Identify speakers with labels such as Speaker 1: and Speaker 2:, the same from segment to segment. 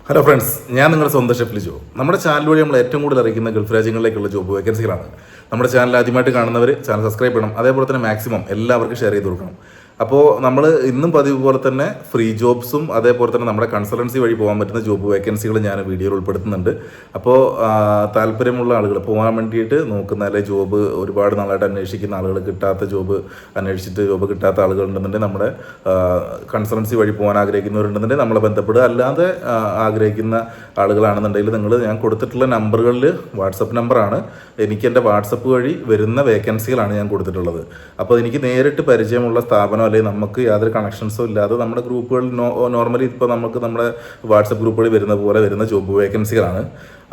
Speaker 1: Hello friends, ഞാൻ നിങ്ങളുടെ സ്വന്തം ഷെഫ് ലിജോ. നമ്മുടെ ചാനൽ വഴി നമ്മൾ ഏറ്റവും കൂടുതൽ അറിയിക്കുന്ന ഗൾഫ് രാജ്യങ്ങളിലേക്കുള്ള ജോബ് വേക്കൻസികളാണ്. നമ്മുടെ ചാനൽ ആദ്യമായിട്ട് കാണുന്നവർ ചാനൽ സബ്സ്ക്രൈബ് ചെയ്യണം. അതേപോലെ തന്നെ മാക്സിമം എല്ലാവർക്കും ഷെയർ ചെയ്ത് കൊടുക്കണം. അപ്പോൾ നമ്മൾ ഇന്നും പതിവ് പോലെ തന്നെ ഫ്രീ ജോബ്സും അതേപോലെ തന്നെ നമ്മുടെ കൺസൾട്ടൻസി വഴി പോകാൻ പറ്റുന്ന ജോബ് വേക്കൻസികൾ ഞാൻ വീഡിയോയിൽ ഉൾപ്പെടുത്തുന്നുണ്ട്. അപ്പോൾ താല്പര്യമുള്ള ആളുകൾ പോകാൻ വേണ്ടിയിട്ട് നോക്കുന്ന, അല്ലെങ്കിൽ ജോബ് ഒരുപാട് നാളായിട്ട് അന്വേഷിക്കുന്ന ആളുകൾ, കിട്ടാത്ത ജോബ് അന്വേഷിച്ചിട്ട് ജോബ് കിട്ടാത്ത ആളുകളുണ്ടെന്നുണ്ടെങ്കിൽ നമ്മുടെ കൺസൾട്ടൻസി വഴി പോകാൻ ആഗ്രഹിക്കുന്നവരുണ്ടെന്നുണ്ടെങ്കിൽ നമ്മളെ ബന്ധപ്പെടുക. അല്ലാതെ ആഗ്രഹിക്കുന്ന ആളുകളാണെന്നുണ്ടെങ്കിൽ ഞാൻ കൊടുത്തിട്ടുള്ള നമ്പറുകളിൽ വാട്സപ്പ് നമ്പറാണ്, എനിക്ക് എൻ്റെ വാട്സപ്പ് വഴി വരുന്ന വേക്കൻസികളാണ് ഞാൻ കൊടുത്തിട്ടുള്ളത്. അപ്പോൾ എനിക്ക് നേരിട്ട് പരിചയമുള്ള സ്ഥാപനം അല്ലെങ്കിൽ നമുക്ക് യാതൊരു കണക്ഷൻസോ ഇല്ലാതെ നമ്മുടെ ഗ്രൂപ്പുകളിൽ നോർമലി ഇപ്പോൾ നമുക്ക് നമ്മുടെ വാട്സപ്പ് ഗ്രൂപ്പുകളിൽ വരുന്ന പോലെ വരുന്ന ജോബ് വേക്കൻസികളാണ്.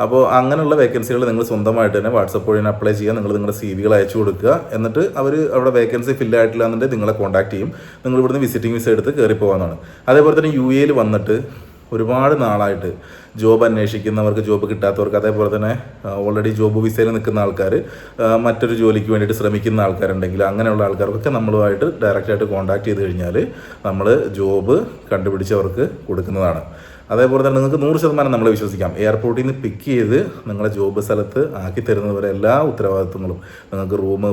Speaker 1: അപ്പോൾ അങ്ങനെയുള്ള വേക്കൻസികൾ നിങ്ങൾ സ്വന്തമായിട്ട് തന്നെ വാട്സപ്പ് വഴി അപ്ലൈ ചെയ്യുക. നിങ്ങളുടെ CV-കൾ അയച്ചു കൊടുക്കുക. എന്നിട്ട് അവർ അവിടെ വേക്കൻസി ഫില്ലായിട്ടില്ല എന്നുണ്ടെങ്കിൽ നിങ്ങളെ കോൺടാക്ട് ചെയ്യും. നിങ്ങൾ ഇവിടുന്ന് വിസിറ്റിംഗ് വിസ എടുത്ത് കയറി പോകാനാണ്. അതേപോലെ തന്നെ UAE വന്നിട്ട് ഒരുപാട് നാളായിട്ട് ജോബ് അന്വേഷിക്കുന്നവർക്ക്, ജോബ് കിട്ടാത്തവർക്ക്, അതേപോലെ തന്നെ ഓൾറെഡി ജോബ് വിസയിൽ നിൽക്കുന്ന ആൾക്കാർ, മറ്റൊരു ജോലിക്ക് വേണ്ടിയിട്ട് ശ്രമിക്കുന്ന ആൾക്കാരുണ്ടെങ്കിൽ അങ്ങനെയുള്ള ആൾക്കാർക്കൊക്കെ നമ്മളുമായിട്ട് ഡയറക്റ്റായിട്ട് കോൺടാക്ട് ചെയ്ത് കഴിഞ്ഞാൽ നമ്മൾ ജോബ് കണ്ടുപിടിച്ചവർക്ക് കൊടുക്കുന്നതാണ്. അതേപോലെ തന്നെ നിങ്ങൾക്ക് 100% നമ്മൾ വിശ്വസിക്കാം. എയർപോർട്ടിൽ നിന്ന് പിക്ക് ചെയ്ത് നിങ്ങളെ ജോബ് സ്ഥലത്ത് ആക്കി തരുന്നവരെ എല്ലാ ഉത്തരവാദിത്വങ്ങളും, നിങ്ങൾക്ക് റൂം,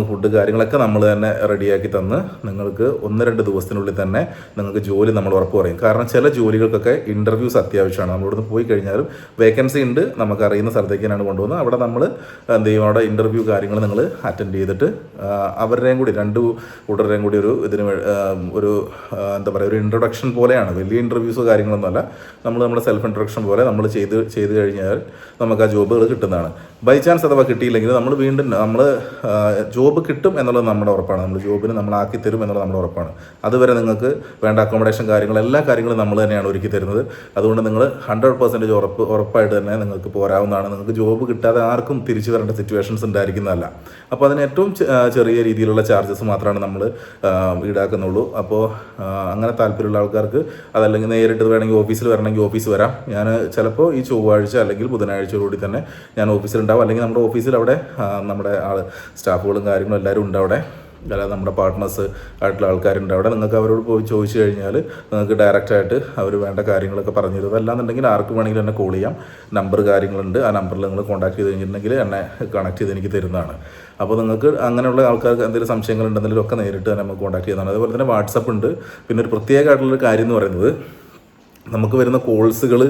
Speaker 1: ഫുഡ് കാര്യങ്ങളൊക്കെ നമ്മൾ തന്നെ റെഡിയാക്കി തന്ന് നിങ്ങൾക്ക് 1-2 ദിവസത്തിനുള്ളിൽ തന്നെ നിങ്ങൾക്ക് ജോലി നമ്മൾ ഉറപ്പ് പറയും. കാരണം ചില ജോലികൾക്കൊക്കെ ഇൻ്റർവ്യൂസ് അത്യാവശ്യമാണ്. നമ്മളിവിടുന്ന് പോയി കഴിഞ്ഞാലും വേക്കൻസി ഉണ്ട്, നമുക്ക് അറിയുന്ന സ്ഥലത്തേക്ക് തന്നെയാണ് കൊണ്ടുപോകുന്നത്. അവിടെ നമ്മൾ എന്ത് ചെയ്യും, അവിടെ ഇൻ്റർവ്യൂ കാര്യങ്ങൾ നിങ്ങൾ അറ്റൻഡ് ചെയ്തിട്ട് അവരുടെയും കൂടി 2 കൂട്ടരുടെയും കൂടി ഒരു എന്താ പറയുക, ഒരു ഇൻട്രൊഡക്ഷൻ പോലെയാണ്. വലിയ ഇൻ്റർവ്യൂസോ കാര്യങ്ങളൊന്നുമല്ല. നമ്മുടെ സെൽഫ് ഇൻട്രൊഡക്ഷൻ പോലെ നമ്മൾ ചെയ്ത് കഴിഞ്ഞാൽ നമുക്ക് ആ ജോബുകൾ കിട്ടുന്നതാണ്. ബൈ ചാൻസ് അഥവാ കിട്ടിയില്ലെങ്കിൽ നമ്മൾ ജോബ് കിട്ടും എന്നുള്ളത് നമ്മുടെ ഉറപ്പാണ്. നമ്മൾ ജോബിന് നമ്മളാക്കി തരും എന്നുള്ളത് നമ്മുടെ ഉറപ്പാണ്. അതുവരെ നിങ്ങൾക്ക് വേണ്ട അക്കോമഡേഷൻ എല്ലാ കാര്യങ്ങളും നമ്മൾ തന്നെയാണ് ഒരുക്കി തരുന്നത്. അതുകൊണ്ട് നിങ്ങൾ 100% ഉറപ്പായിട്ട് തന്നെ നിങ്ങൾക്ക് പോരാവുന്നതാണ്. നിങ്ങൾക്ക് ജോബ് കിട്ടാതെ ആർക്കും തിരിച്ചു വരേണ്ട സിറ്റുവേഷൻസ് ഉണ്ടായിരിക്കുന്നതല്ല. അപ്പോൾ അതിന് ഏറ്റവും ചെറിയ രീതിയിലുള്ള ചാർജസ് മാത്രമാണ് നമ്മൾ ഈടാക്കുന്നുള്ളൂ. അപ്പോൾ അങ്ങനെ താല്പര്യമുള്ള ആൾക്കാർക്ക് അതല്ലെങ്കിൽ നേരിട്ട് വേണമെങ്കിൽ ഓഫീസിൽ വരണമെങ്കിൽ ഓഫീസ് വരാം. ഞാൻ ചിലപ്പോൾ ഈ ചൊവ്വാഴ്ച അല്ലെങ്കിൽ ബുധനാഴ്ചയോടുകൂടി തന്നെ ഞാൻ ഓഫീസിലുണ്ടാവും. അല്ലെങ്കിൽ നമ്മുടെ ഓഫീസിൽ അവിടെ നമ്മുടെ സ്റ്റാഫുകളും കാര്യങ്ങളും എല്ലാവരും ഉണ്ട് അവിടെ. അല്ലാതെ നമ്മുടെ പാർട്ട്നേഴ്സ് ആയിട്ടുള്ള ആൾക്കാരുണ്ട് അവിടെ. നിങ്ങൾക്ക് അവരോട് പോയി ചോദിച്ചു കഴിഞ്ഞാൽ നിങ്ങൾക്ക് ഡയറക്റ്റായിട്ട് അവർ വേണ്ട കാര്യങ്ങളൊക്കെ പറഞ്ഞു തരും. അല്ലാന്നുണ്ടെങ്കിൽ ആർക്ക് വേണമെങ്കിലും എന്നെ കോൾ ചെയ്യാം. നമ്പർ കാര്യങ്ങളുണ്ട്. ആ നമ്പറിൽ നിങ്ങൾ കോൺടാക്ട് ചെയ്ത് കഴിഞ്ഞിട്ടുണ്ടെങ്കിൽ എന്നെ കണക്ട് ചെയ്ത് എനിക്ക് തരുന്നതാണ്. അപ്പോൾ നിങ്ങൾക്ക് അങ്ങനെയുള്ള ആൾക്കാർക്ക് എന്തെങ്കിലും സംശയങ്ങളുണ്ടെങ്കിലും ഒക്കെ നേരിട്ട് തന്നെ നമുക്ക് കോൺടാക്ട് ചെയ്യുന്നതാണ്. അതുപോലെ തന്നെ വാട്സപ്പ് ഉണ്ട്. പിന്നെ ഒരു പ്രത്യേകമായിട്ടുള്ളൊരു കാര്യം എന്ന് പറയുന്നത്, നമുക്ക് വരുന്ന കോൾസുകൾ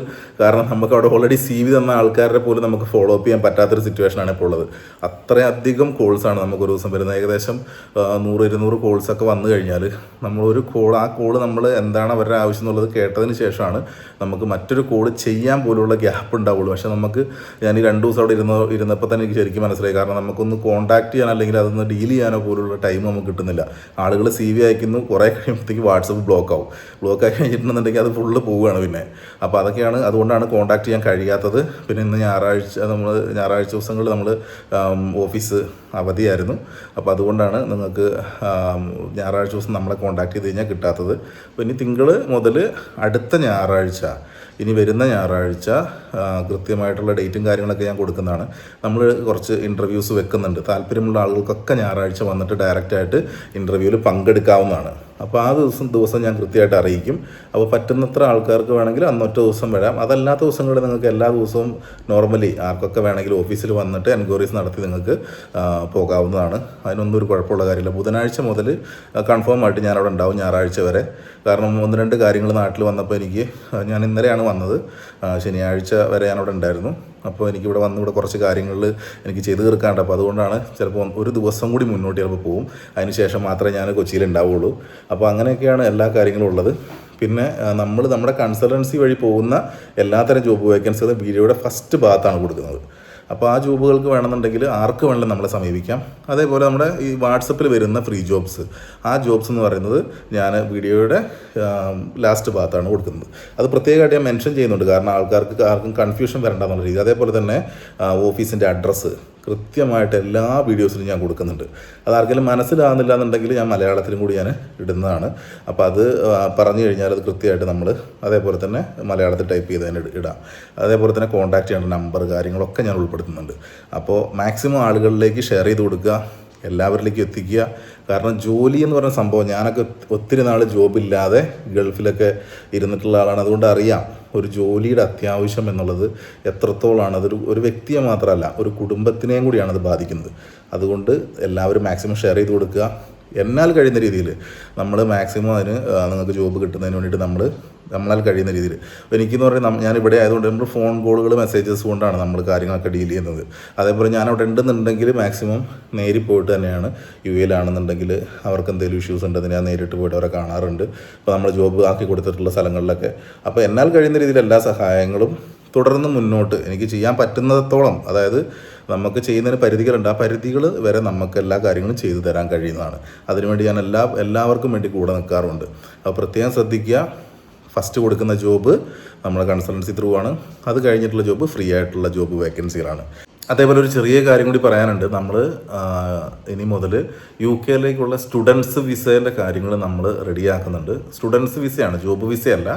Speaker 1: കാരണം നമുക്ക് അവിടെ ഓൾറെഡി CV തന്ന ആൾക്കാരുടെ പോലും നമുക്ക് ഫോളോ അപ്പ് ചെയ്യാൻ പറ്റാത്തൊരു സിറ്റുവേഷനാണ് ഇപ്പോൾ ഉള്ളത്. അത്രയധികം കോൾസാണ് നമുക്കൊരു ദിവസം വരുന്നത്. ഏകദേശം 100-200 കോൾസൊക്കെ വന്നു കഴിഞ്ഞാൽ നമ്മളൊരു ആ കോള് നമ്മൾ എന്താണ് അവരുടെ ആവശ്യം എന്നുള്ളത് കേട്ടതിന് ശേഷമാണ് നമുക്ക് മറ്റൊരു കോള് ചെയ്യാൻ പോലുള്ള ഗ്യാപ്പ് ഉണ്ടാവുള്ളൂ. പക്ഷേ ഞാൻ ഈ 2 ദിവസം അവിടെ ഇരുന്നപ്പോൾ തന്നെ എനിക്ക് ശരിക്കും മനസ്സിലായി. കാരണം നമുക്കൊന്ന് കോൺടാക്ട് ചെയ്യാൻ അല്ലെങ്കിൽ അതൊന്ന് ഡീൽ ചെയ്യാനോ പോലുള്ള ടൈം നമുക്ക് കിട്ടുന്നില്ല. ആളുകൾ CV അയക്കുന്നു, കുറേ കഴിയുമ്പോഴത്തേക്ക് വാട്സപ്പ് ബ്ലോക്ക് ആയി കഴിഞ്ഞിട്ടുണ്ടെന്നുണ്ടെങ്കിൽ അത് ഫുള്ള് പോവുകയാണ് പിന്നെ. അപ്പോൾ അതുകൊണ്ടാണ് കോൺടാക്ട് ചെയ്യാൻ കഴിയാത്തത്. പിന്നെ ഇന്ന് ഞായറാഴ്ച ദിവസങ്ങളിൽ നമ്മൾ ഓഫീസ് അവധിയായിരുന്നു. അപ്പോൾ അതുകൊണ്ടാണ് നിങ്ങൾക്ക് ഞായറാഴ്ച ദിവസം നമ്മളെ കോൺടാക്ട് ചെയ്ത് കഴിഞ്ഞാൽ കിട്ടാത്തത്. അപ്പോൾ ഇനി തിങ്കൾ മുതൽ അടുത്ത ഞായറാഴ്ച, ഇനി വരുന്ന ഞായറാഴ്ച കൃത്യമായിട്ടുള്ള ഡേറ്റും കാര്യങ്ങളൊക്കെ ഞാൻ കൊടുക്കുന്നതാണ്. നമ്മൾ കുറച്ച് ഇൻ്റർവ്യൂസ് വെക്കുന്നുണ്ട്. താല്പര്യമുള്ള ആളുകൾക്കൊക്കെ ഞായറാഴ്ച വന്നിട്ട് ഡയറക്റ്റായിട്ട് ഇൻ്റർവ്യൂവിൽ പങ്കെടുക്കാവുന്നതാണ്. അപ്പോൾ ആ ദിവസം ഞാൻ കൃത്യമായിട്ട് അറിയിക്കും. അപ്പോൾ പറ്റുന്നത്ര ആൾക്കാർക്ക് വേണമെങ്കിൽ അന്നൊറ്റ ദിവസം വരാം. അതല്ലാത്ത ദിവസങ്ങളിൽ നിങ്ങൾക്ക് എല്ലാ ദിവസവും നോർമലി ആർക്കൊക്കെ വേണമെങ്കിലും ഓഫീസിൽ വന്നിട്ട് എൻക്വയറീസ് നടത്തി നിങ്ങൾക്ക് പോകാവുന്നതാണ്. അതിനൊന്നും ഒരു കുഴപ്പമുള്ള കാര്യമില്ല. ബുധനാഴ്ച മുതൽ കൺഫേം ആയിട്ട് ഞാൻ അവിടെ ഉണ്ടാവും ഞായറാഴ്ച വരെ. കാരണം 1-2 കാര്യങ്ങൾ നാട്ടിൽ വന്നപ്പോൾ ഞാൻ ഇന്നലെയാണ് വന്നത്. ശനിയാഴ്ച വരെ ഞാനവിടെ ഉണ്ടായിരുന്നു. അപ്പോൾ എനിക്കിവിടെ വന്നിവിടെ കുറച്ച് കാര്യങ്ങളിൽ എനിക്ക് ചെയ്ത് തീർക്കാണ്ട്. അപ്പോൾ അതുകൊണ്ടാണ് ചിലപ്പോൾ ഒരു ദിവസം കൂടി മുന്നോട്ട് ചിലപ്പോൾ പോകും. അതിന് ശേഷം മാത്രമേ ഞാൻ കൊച്ചിയിൽ ഉണ്ടാവുള്ളൂ. അപ്പോൾ അങ്ങനെയൊക്കെയാണ് എല്ലാ കാര്യങ്ങളും ഉള്ളത്. പിന്നെ നമ്മുടെ കൺസൾട്ടൻസി വഴി പോകുന്ന എല്ലാത്തരം ജോബ് വേക്കൻസികളും വീഡിയോയുടെ ഫസ്റ്റ് ഭാഗത്താണ് കൊടുക്കുന്നത്. അപ്പോൾ ആ ജോബുകൾക്ക് വേണമെന്നുണ്ടെങ്കിൽ ആർക്ക് വേണമെങ്കിലും നമ്മളെ സമീപിക്കാം. അതേപോലെ നമ്മുടെ ഈ വാട്സപ്പിൽ വരുന്ന ഫ്രീ ജോബ്സ്, ആ ജോബ്സ് എന്ന് പറയുന്നത് ഞാൻ വീഡിയോയുടെ ലാസ്റ്റ് ഭാഗത്താണ് കൊടുക്കുന്നത്. അത് പ്രത്യേകമായിട്ട് ഞാൻ മെൻഷൻ ചെയ്യുന്നുണ്ട്. കാരണം ആർക്കും കൺഫ്യൂഷൻ വരണ്ടെന്നുള്ള രീതി. അതേപോലെ തന്നെ ഓഫീസിൻ്റെ അഡ്രസ്സ് കൃത്യമായിട്ട് എല്ലാ വീഡിയോസിലും ഞാൻ കൊടുക്കുന്നുണ്ട്. അതാർക്കെങ്കിലും മനസ്സിലാകുന്നില്ല എന്നുണ്ടെങ്കിൽ ഞാൻ മലയാളത്തിലും കൂടി ഞാൻ ഇടുന്നതാണ്. അപ്പോൾ അത് പറഞ്ഞു കഴിഞ്ഞാൽ അത് കൃത്യമായിട്ട് നമ്മൾ അതേപോലെ തന്നെ മലയാളത്തിൽ ടൈപ്പ് ചെയ്ത് തന്നെ ഇടാം. അതേപോലെ തന്നെ കോൺടാക്ട് ചെയ്യേണ്ട നമ്പർ കാര്യങ്ങളൊക്കെ ഞാൻ ഉൾപ്പെടുത്തുന്നുണ്ട്. അപ്പോൾ മാക്സിമം ആളുകളിലേക്ക് ഷെയർ ചെയ്ത് കൊടുക്കുക, എല്ലാവരിലേക്കും എത്തിക്കുക. കാരണം ജോലി എന്ന് പറയുന്ന സംഭവം, ഞാനൊക്കെ ഒത്തിരി നാൾ ജോബില്ലാതെ ഗൾഫിലൊക്കെ ഇരുന്നിട്ടുള്ള ആളാണ്. അതുകൊണ്ട് അറിയാം ഒരു ജോലിയുടെ അത്യാവശ്യം എന്നുള്ളത് എത്രത്തോളമാണ്. ഒരു വ്യക്തിയെ മാത്രമല്ല, ഒരു കുടുംബത്തിനെയും കൂടിയാണ് അത് ബാധിക്കുന്നത്. അതുകൊണ്ട് എല്ലാവരും മാക്സിമം ഷെയർ ചെയ്ത് കൊടുക്കുക. എന്നാൽ കഴിയുന്ന രീതിയിൽ നമ്മൾ മാക്സിമം അതിന് നിങ്ങൾക്ക് ജോബ് കിട്ടുന്നതിന് വേണ്ടിയിട്ട് നമ്മളാൽ കഴിയുന്ന രീതിയിൽ. എനിക്കെന്ന് പറഞ്ഞാൽ ഞാൻ ഇവിടെ ആയതുകൊണ്ട് നമ്മൾ ഫോൺ കോളുകൾ മെസ്സേജസ് കൊണ്ടാണ് നമ്മൾ കാര്യങ്ങളൊക്കെ ഡീൽ ചെയ്യുന്നത്. അതേപോലെ ഞാൻ അവിടെ ഉണ്ടെന്നുണ്ടെങ്കിൽ മാക്സിമം നേരിൽ പോയിട്ട് തന്നെയാണ്. യുഎയിലാണെന്നുണ്ടെങ്കിൽ അവർക്ക് എന്തെങ്കിലും ഇഷ്യൂസ് ഉണ്ടെങ്കിൽ ഞാൻ നേരിട്ട് പോയിട്ട് അവരെ കാണാറുണ്ട്. അപ്പോൾ നമ്മൾ ജോബ് ആക്കി കൊടുത്തിട്ടുള്ള സ്ഥലങ്ങളിലൊക്കെ. അപ്പോൾ എന്നാൽ കഴിയുന്ന രീതിയിൽ എല്ലാ സഹായങ്ങളും തുടർന്ന് മുന്നോട്ട് എനിക്ക് ചെയ്യാൻ പറ്റുന്നിടത്തോളം, അതായത് നമുക്ക് ചെയ്യുന്നതിന് പരിധികളുണ്ട്, ആ പരിധികൾ വരെ നമുക്ക് എല്ലാ കാര്യങ്ങളും ചെയ്തു തരാൻ കഴിയുന്നതാണ്. അതിനുവേണ്ടി ഞാൻ എല്ലാവർക്കും വേണ്ടി കൂടെ നിൽക്കാറുണ്ട്. അപ്പോൾ പ്രത്യേകം ശ്രദ്ധിക്കുക. ഫസ്റ്റ് കൊടുക്കുന്ന ജോബ് നമ്മുടെ കൺസൾട്ടൻസി ത്രൂ ആണ്. അത് കഴിഞ്ഞിട്ടുള്ള ജോബ് ഫ്രീ ആയിട്ടുള്ള ജോബ് വേക്കൻസികളാണ്. അതേപോലെ ഒരു ചെറിയ കാര്യം കൂടി പറയാനുണ്ട്. നമ്മൾ ഇനി മുതൽ UK സ്റ്റുഡൻസ് വിസേൻ്റെ കാര്യങ്ങൾ നമ്മൾ റെഡിയാക്കുന്നുണ്ട്. സ്റ്റുഡൻസ് വിസയാണ്, ജോബ് വിസയല്ല.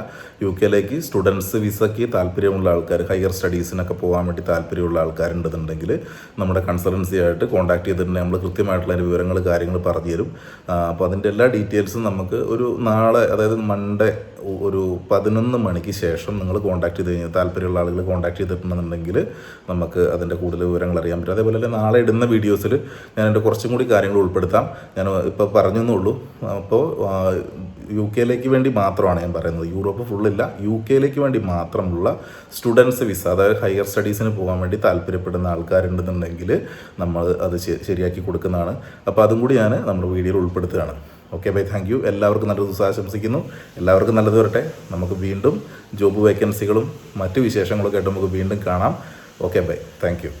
Speaker 1: UK സ്റ്റുഡൻസ് വിസയ്ക്ക് താല്പര്യമുള്ള ആൾക്കാർ, ഹയർ സ്റ്റഡീസിനൊക്കെ പോകാൻ വേണ്ടി താല്പര്യമുള്ള ആൾക്കാരുണ്ടെന്നുണ്ടെങ്കിൽ നമ്മുടെ കൺസൾട്ടൻസി ആയിട്ട് കോൺടാക്ട് ചെയ്തിട്ടുണ്ടെങ്കിൽ നമ്മൾ കൃത്യമായിട്ടുള്ള വിവരങ്ങൾ കാര്യങ്ങൾ പറഞ്ഞു തരും. അപ്പോൾ അതിൻ്റെ എല്ലാ ഡീറ്റെയിൽസും നമുക്ക് ഒരു നാളെ, അതായത് മൺഡേ ഒരു 11 മണിക്ക് ശേഷം നിങ്ങൾ കോൺടാക്ട് ചെയ്ത് കഴിഞ്ഞാൽ, താല്പര്യമുള്ള ആളുകൾ കോൺടാക്ട് ചെയ്തിട്ടുണ്ടെന്നുണ്ടെങ്കിൽ നമുക്ക് അതിൻ്റെ കൂടുതൽ വിവരങ്ങൾ അറിയാൻ പറ്റും. അതേപോലെ തന്നെ നാളെ ഇടുന്ന വീഡിയോസിൽ ഞാൻ എൻ്റെ കുറച്ചും കൂടി കാര്യങ്ങൾ ഉൾപ്പെടുത്താം. ഞാൻ ഇപ്പോൾ പറഞ്ഞെന്നുള്ളൂ. അപ്പോൾ UK വേണ്ടി മാത്രമാണ് ഞാൻ പറയുന്നത്. യൂറോപ്പ് ഫുള്ളില്ല, UK വേണ്ടി മാത്രമുള്ള സ്റ്റുഡൻസ് വിസ, അതായത് ഹയർ സ്റ്റഡീസിന് പോകാൻ വേണ്ടി താല്പര്യപ്പെടുന്ന ആൾക്കാരുണ്ടെന്നുണ്ടെങ്കിൽ നമ്മൾ അത് ശരിയാക്കി കൊടുക്കുന്നതാണ്. അപ്പോൾ അതും കൂടി ഞാൻ നമ്മുടെ വീഡിയോയിൽ ഉൾപ്പെടുത്തുകയാണ്. Okay bye, thank you. എല്ലാവർക്കും നല്ലൊരു ദിവസം ആശംസിക്കുന്നു. എല്ലാവർക്കും നല്ലത് വരട്ടെ. നമുക്ക് വീണ്ടും ജോബ് വേക്കൻസികളും മറ്റു വിശേഷങ്ങളൊക്കെ ആയിട്ട് നമുക്ക് വീണ്ടും കാണാം. Okay bye, thank U.